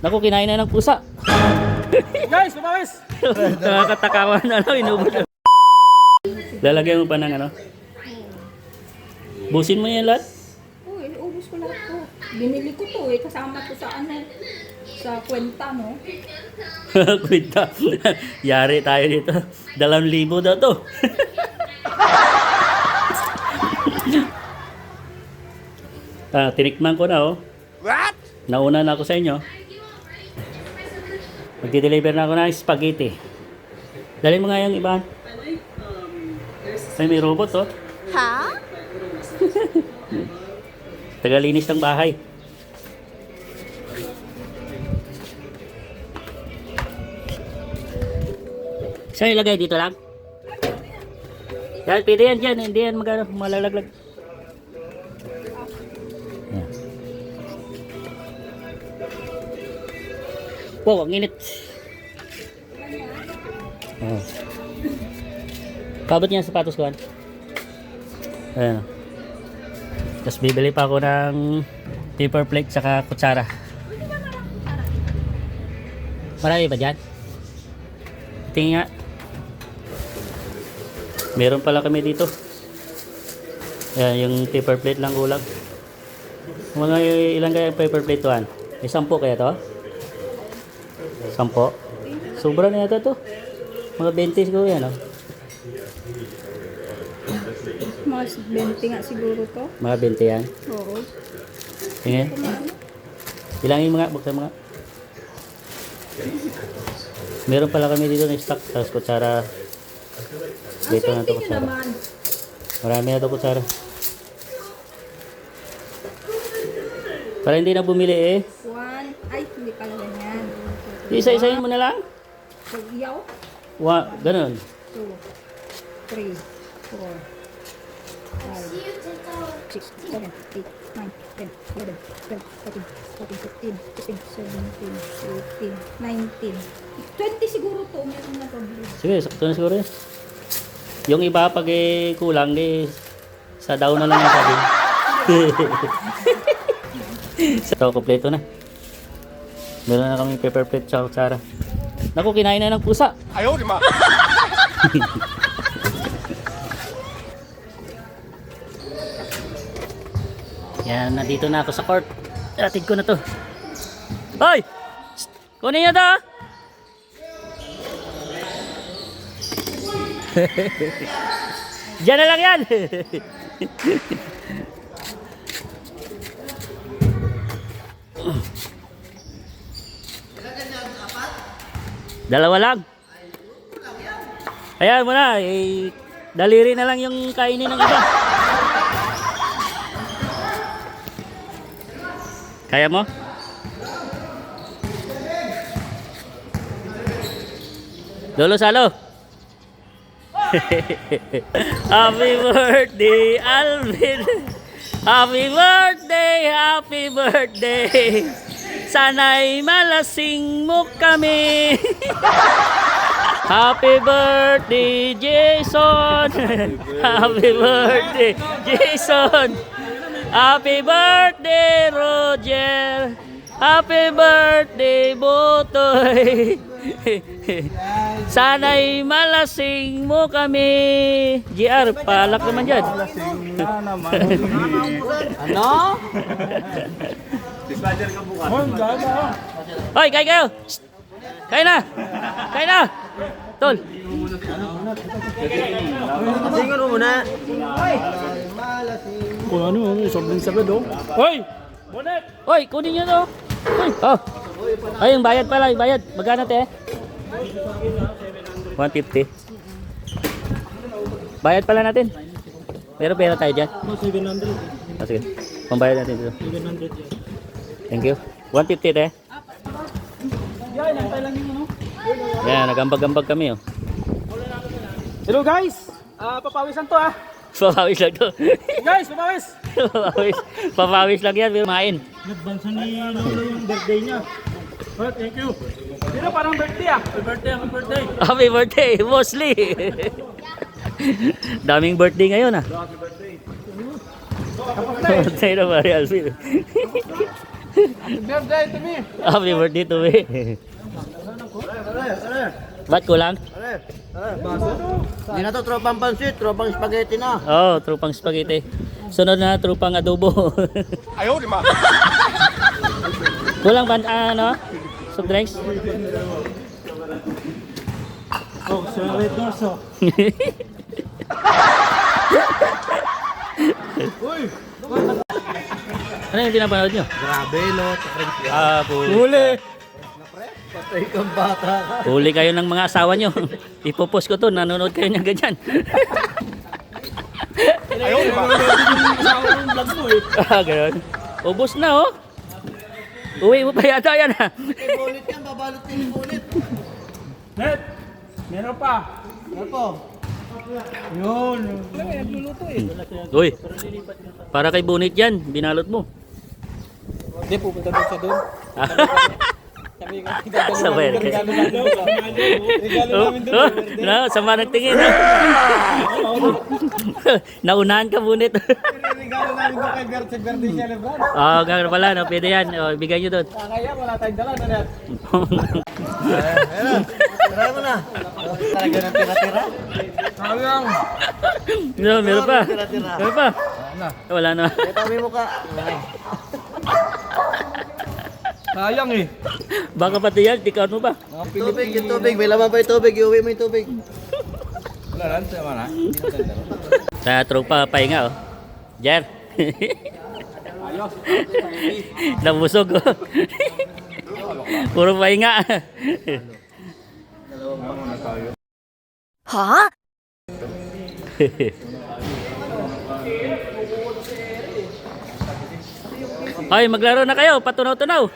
Naku, kinain na ng pusa. Guys, lumawis! Nakakatakawan na lang, inubos. Lalagyan mo pa ng ano? Busin mo yan lahat? Uy, ubus ko lahat to. Binili ko to eh, kasama ko sa ano, sa kwenta mo. Kwenta. Yari tayo dito. 2,000 daw to. Tinikman ko na oh. What? Nauna na ako sa inyo. Magdi-deliver na ako ng spaghetti. Dali mo nga yung iba. Ay, may robot oh. Ha? Tagalinis ng bahay. Saan ilagay? Dito lang? Yan, pwede yan dyan. Hindi yan malalaglag. Yan. Wow, ang init. Oh. Kabot niya ang sapatos ko. Ayan. Tapos bibili pa ako ng paper plate saka kutsara. Marami ba dyan? Tingin nga. Meron pala kami dito. Ayan, yung paper plate lang kulang. Mga ilang kaya paper plate to? May 10 kaya to? 10? Sobra na yata to. Mga 20 siguro yan oh. Mga 20 nga siguro to. Mga 20 yan. Oo. Tingin. Bilangin mga, buksan mga. Meron pala kami dito na stock. Tapos kutsara. Dito na ito kutsara. Marami na ito kutsara. Para hindi na bumili eh. 1, ay hindi pala ganyan. Isa-isahin mo na lang. So, yaw. Ganun. 2, 3, 4, 5, 6, 7, 8, 9, 10, 11, 12, 13, 14, 15, 16, 17, 18, 19. 20 siguro to. Meron na doble. Sige, sakto na siguro yun. Yung iba pag kulang sa daw na lang ang sabi. Ito, kompleto na. Meron na kami paper plate sa kutsara. Naku, kinain na ng pusa. Ayaw, di ma! Yan, nandito na ako sa court. Atid ko na to. Hoy! Shh! Kunin niyo to! Diyan na lang yan! Dalawa lang. Ayan mo na. Daliri na lang yung kainin ng iba. Kaya mo? Lolo Salo. Happy birthday, Alvin. Happy birthday, happy birthday. Sana'y malasing mo kami. Happy birthday, Jason. Happy birthday, Jason. Happy birthday, Roger. Happy birthday, Botoy. Sana'y malasing mo kami. GR, palak naman dyan. Malasing na naman. Ano? Dispatcher ka bukas. Oh, gaga. Hoy, kain kayo. Shh. Kain na. Kain na. Tol. Tingnan mo muna. Kung ano, sobrang sagad oh. Hoy! Bonet! Hoy, kunin nyo to. Hoy. Oh. Ay, yung bayad pala, yung bayad. Magkano te? 150. Bayad pala natin. Pero pera tayo dyan. 700. Sige. Pambayad natin dito. 700. Thank you. 150 te. Yan, nantay lang yun, no? Yan, nagambag-ambag kami oh. Hello guys! Papawisan to ah! Papawis lang to. Guys, papawis! Papawis. Papawis lang yan, pero main. Nagbansa ni Lolo yung birthday niya. Oh, thank you. Dito parang birthday ah. Happy birthday, happy birthday. Happy birthday, mostly. Daming birthday ngayon ah. Happy birthday. Birthday na Maria Alvin. Birthday to me. Happy birthday to me. Ba't kulang? Hindi na to tropang pansit, tropang spaghetti na. Oh, trupang spaghetti. Sunod na trupang adobo. Ayaw, di ma. Kulang ba ano? Soft drinks? Oh, sorry, Dorso. Uy! Ano yung pinapanood nyo? Grabe, no? Ah, Huli! Patay kang bata ka. huli kayo ng mga asawa nyo. Ipopost ko to, nanonood kayo ng ganyan. Ayaw, di ma. Asawa ng vlog mo eh. Ah, ganun. Ubus na oh. Uwi mo pa yata yan ha. Bulit yan, babalot din yung bulit. Net! Meron pa. Ano po? Yun. Nagluluto eh. Uy, para kay Bunit yan, binalot mo. Hindi, pupunta doon sa doon. Sabi ko, Sabay. regalo namin doon. Regalo namin doon. No, sama nagtingin. Naunahan ka, Bunit. Regalo namin doon kay Bert, si Birthday Celebran. Oh, gano'n pala, no? Pwede yan. Oh, ibigay nyo doon. Kaya wala tayong dala na net. Ayun, try mo na. Talaga ng tira-tira. Sayang. No, meron pa. Tira-tira. Meron pa. Wala na. Ito may mukha. Sayang eh. Baka pati yan, tikaw mo ba? Tubig, yung tubig. May laman pa yung tubig. Iuwi mo yung tubig. Wala lang, sama na. Sa tropa, pahinga oh. Jer. Nabusog oh. Puro pahinga. Ha? Ay, maglaro na kayo, patunaw-tunaw.